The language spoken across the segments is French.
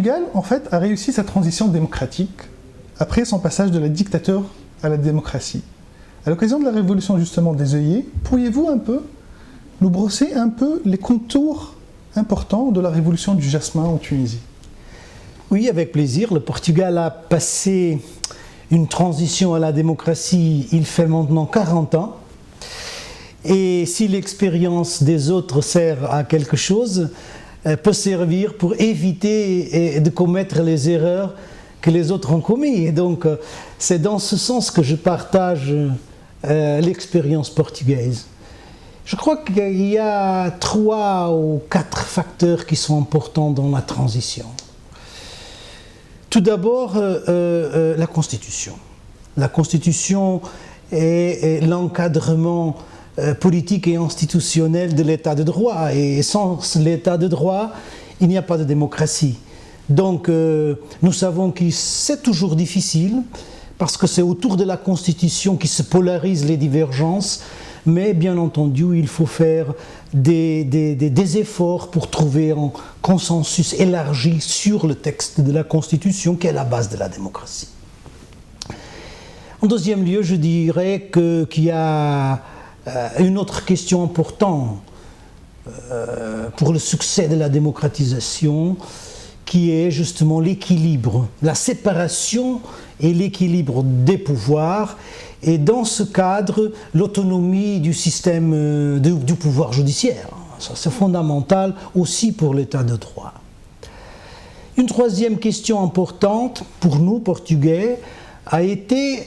Portugal, en fait, a réussi sa transition démocratique après son passage de la dictature à la démocratie. À l'occasion de la révolution justement des œillets, pourriez-vous un peu nous brosser un peu les contours importants de la révolution du jasmin en Tunisie? Oui, avec plaisir. Le Portugal a passé une transition à la démocratie, il fait maintenant 40 ans. Et si l'expérience des autres sert à quelque chose, peut servir pour éviter de commettre les erreurs que les autres ont commises. Et donc, c'est dans ce sens que je partage l'expérience portugaise. Je crois qu'il y a 3 ou 4 facteurs qui sont importants dans la transition. Tout d'abord, la Constitution. La Constitution est l'encadrement politique et institutionnel de l'état de droit. Et sans l'état de droit, il n'y a pas de démocratie. Donc, nous savons que c'est toujours difficile, parce que c'est autour de la Constitution qui se polarisent les divergences, mais bien entendu, il faut faire des efforts pour trouver un consensus élargi sur le texte de la Constitution, qui est la base de la démocratie. En deuxième lieu, je dirais qu'il y a une autre question importante pour le succès de la démocratisation, qui est justement l'équilibre, la séparation et l'équilibre des pouvoirs, et dans ce cadre, l'autonomie du système du pouvoir judiciaire. Ça, c'est fondamental aussi pour l'état de droit. Une troisième question importante pour nous, Portugais, a été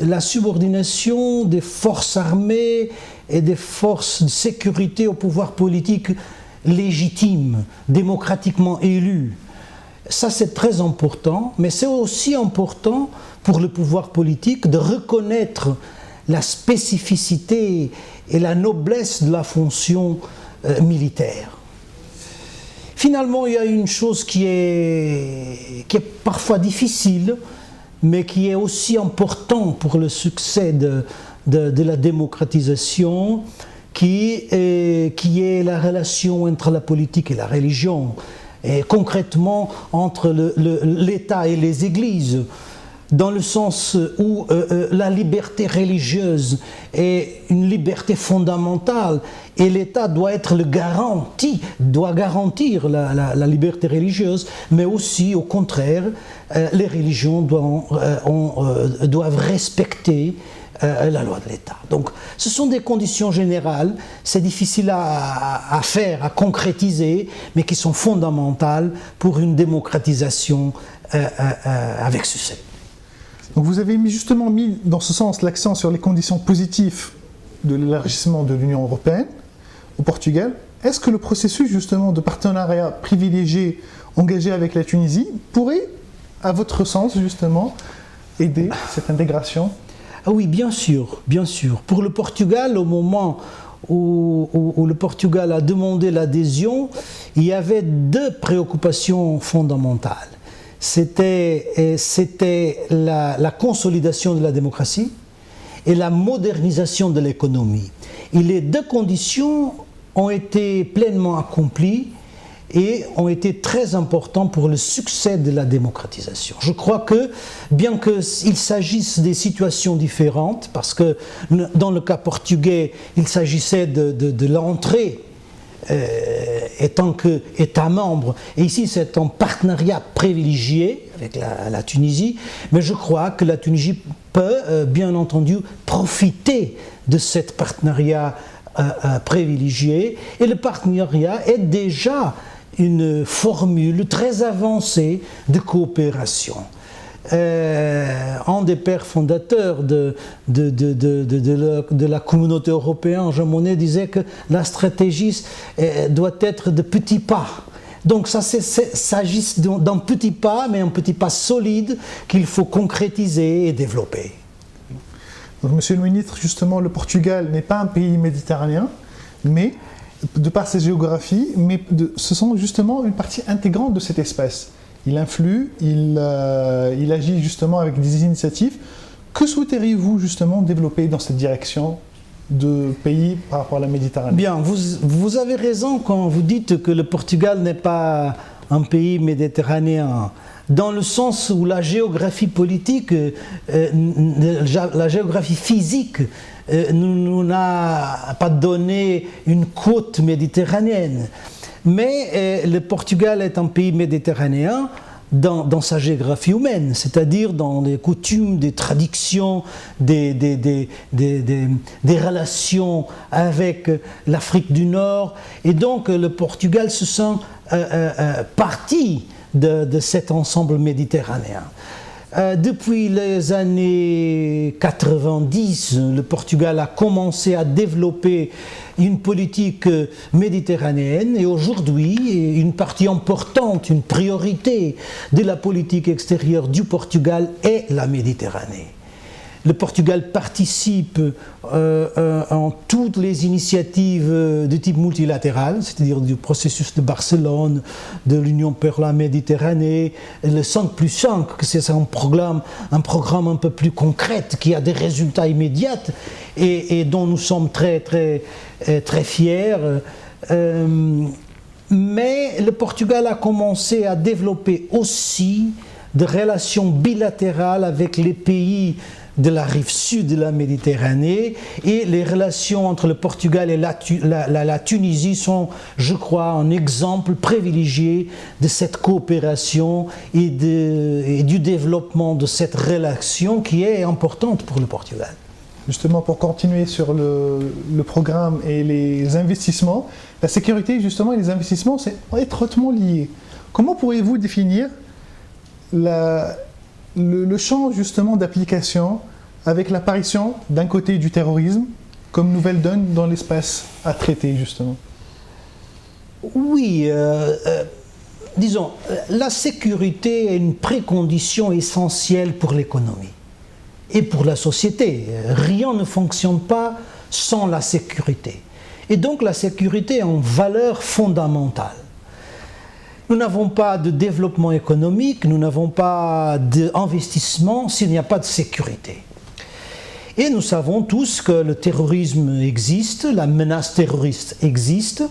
la subordination des forces armées et des forces de sécurité au pouvoir politique légitime, démocratiquement élu. Ça, c'est très important, mais c'est aussi important pour le pouvoir politique de reconnaître la spécificité et la noblesse de la fonction militaire. Finalement, il y a une chose qui est parfois difficile, mais qui est aussi importante pour le succès de la démocratisation, qui est la relation entre la politique et la religion, et concrètement entre l'État et les églises, dans le sens où la liberté religieuse est une liberté fondamentale et l'État doit être doit garantir la liberté religieuse, mais aussi au contraire, les religions doivent respecter la loi de l'État. Donc ce sont des conditions générales, c'est difficile à faire, à concrétiser, mais qui sont fondamentales pour une démocratisation avec succès. Donc vous avez justement mis dans ce sens l'accent sur les conditions positives de l'élargissement de l'Union européenne au Portugal. Est-ce que le processus justement de partenariat privilégié engagé avec la Tunisie pourrait, à votre sens justement, aider cette intégration ? Ah oui, bien sûr, bien sûr. Pour le Portugal, au moment où le Portugal a demandé l'adhésion, il y avait 2 préoccupations fondamentales. C'était la consolidation de la démocratie et la modernisation de l'économie. Et les 2 conditions ont été pleinement accomplies et ont été très importants pour le succès de la démocratisation. Je crois que, bien qu'il s'agisse des situations différentes, parce que dans le cas portugais, il s'agissait de l'entrée tant qu'État membre, et ici c'est un partenariat privilégié avec la Tunisie, mais je crois que la Tunisie peut bien entendu profiter de ce partenariat privilégié, et le partenariat est déjà une formule très avancée de coopération. Un des pères fondateurs de la communauté européenne, Jean Monnet, disait que la stratégie doit être de petits pas. Donc ça s'agit d'un petit pas, mais un petit pas solide qu'il faut concrétiser et développer. Donc, Monsieur le ministre, justement, le Portugal n'est pas un pays méditerranéen, mais de par sa géographie, mais ce sont justement une partie intégrante de cet espace. Il influe, il agit justement avec des initiatives. Que souhaiteriez-vous justement développer dans cette direction de pays par rapport à la Méditerranée? Bien, vous avez raison quand vous dites que le Portugal n'est pas un pays méditerranéen, dans le sens où la géographie politique, la géographie physique nous n'a pas donné une côte méditerranéenne. Mais le Portugal est un pays méditerranéen dans sa géographie humaine, c'est-à-dire dans les coutumes, des traditions, des relations avec l'Afrique du Nord. Et donc le Portugal se sent partie de cet ensemble méditerranéen. Depuis les années 90, le Portugal a commencé à développer une politique méditerranéenne et aujourd'hui, une partie importante, une priorité de la politique extérieure du Portugal est la Méditerranée. Le Portugal participe en toutes les initiatives de type multilatéral, c'est-à-dire du processus de Barcelone, de l'Union pour la Méditerranée, le 5+5, c'est un programme un peu plus concret qui a des résultats immédiats et dont nous sommes très fiers. Mais le Portugal a commencé à développer aussi des relations bilatérales avec les pays de la rive sud de la Méditerranée, et les relations entre le Portugal et la Tunisie sont, je crois, un exemple privilégié de cette coopération et du développement de cette relation qui est importante pour le Portugal. Justement, pour continuer sur le programme et les investissements, la sécurité justement et les investissements, c'est étroitement lié. Comment pourriez-vous définir le champ justement d'application avec l'apparition d'un côté du terrorisme comme nouvelle donne dans l'espace à traiter justement? Oui, disons, la sécurité est une précondition essentielle pour l'économie et pour la société. Rien ne fonctionne pas sans la sécurité. Et donc la sécurité est une valeur fondamentale. Nous n'avons pas de développement économique, nous n'avons pas d'investissement s'il n'y a pas de sécurité. Et nous savons tous que le terrorisme existe, la menace terroriste existe,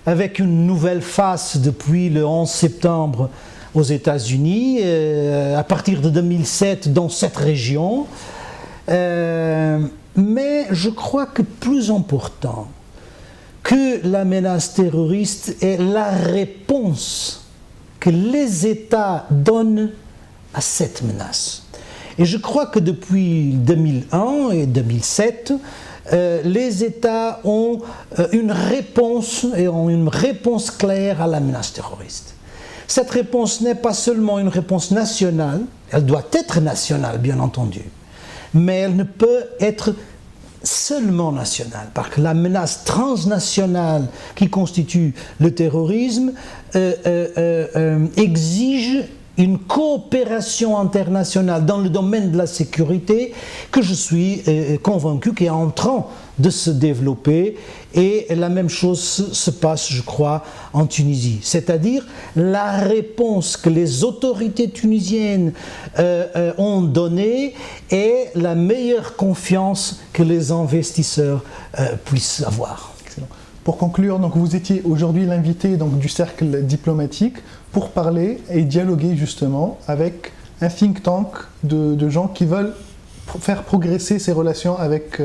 avec une nouvelle phase depuis le 11 septembre aux États-Unis, à partir de 2007 dans cette région. Mais je crois que plus important que la menace terroriste est la réponse que les États donnent à cette menace. Et je crois que depuis 2001 et 2007, les États ont une réponse claire à la menace terroriste. Cette réponse n'est pas seulement une réponse nationale, elle doit être nationale bien entendu, mais elle ne peut être seulement nationale, parce que la menace transnationale qui constitue le terrorisme exige une coopération internationale dans le domaine de la sécurité que je suis convaincu qu'est en train de se développer, et la même chose se passe, je crois, en Tunisie. C'est-à-dire la réponse que les autorités tunisiennes ont donnée est la meilleure confiance que les investisseurs puissent avoir. Excellent. Pour conclure, donc, vous étiez aujourd'hui l'invité du cercle diplomatique pour parler et dialoguer justement avec un think tank de gens qui veulent faire progresser ces relations avec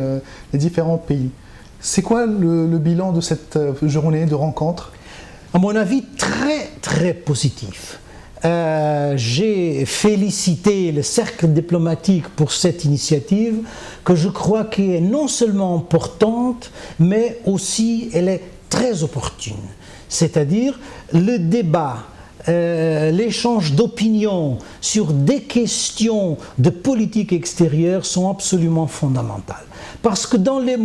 les différents pays. C'est quoi le bilan de cette journée de rencontre? À mon avis, très positif. J'ai félicité le cercle diplomatique pour cette initiative que je crois qu'elle est non seulement importante, mais aussi elle est très opportune. C'est-à-dire le débat, l'échange d'opinions sur des questions de politique extérieure sont absolument fondamentales. Parce que dans les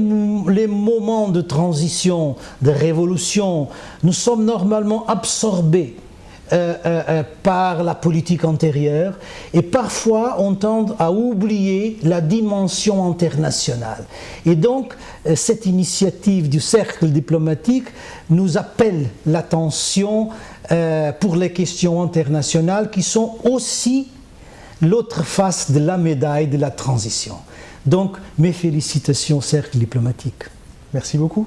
moments de transition, de révolution, nous sommes normalement absorbés par la politique antérieure, et parfois on tend à oublier la dimension internationale. Et donc cette initiative du cercle diplomatique nous appelle l'attention pour les questions internationales qui sont aussi l'autre face de la médaille de la transition. Donc mes félicitations au cercle diplomatique. Merci beaucoup.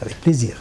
Avec plaisir.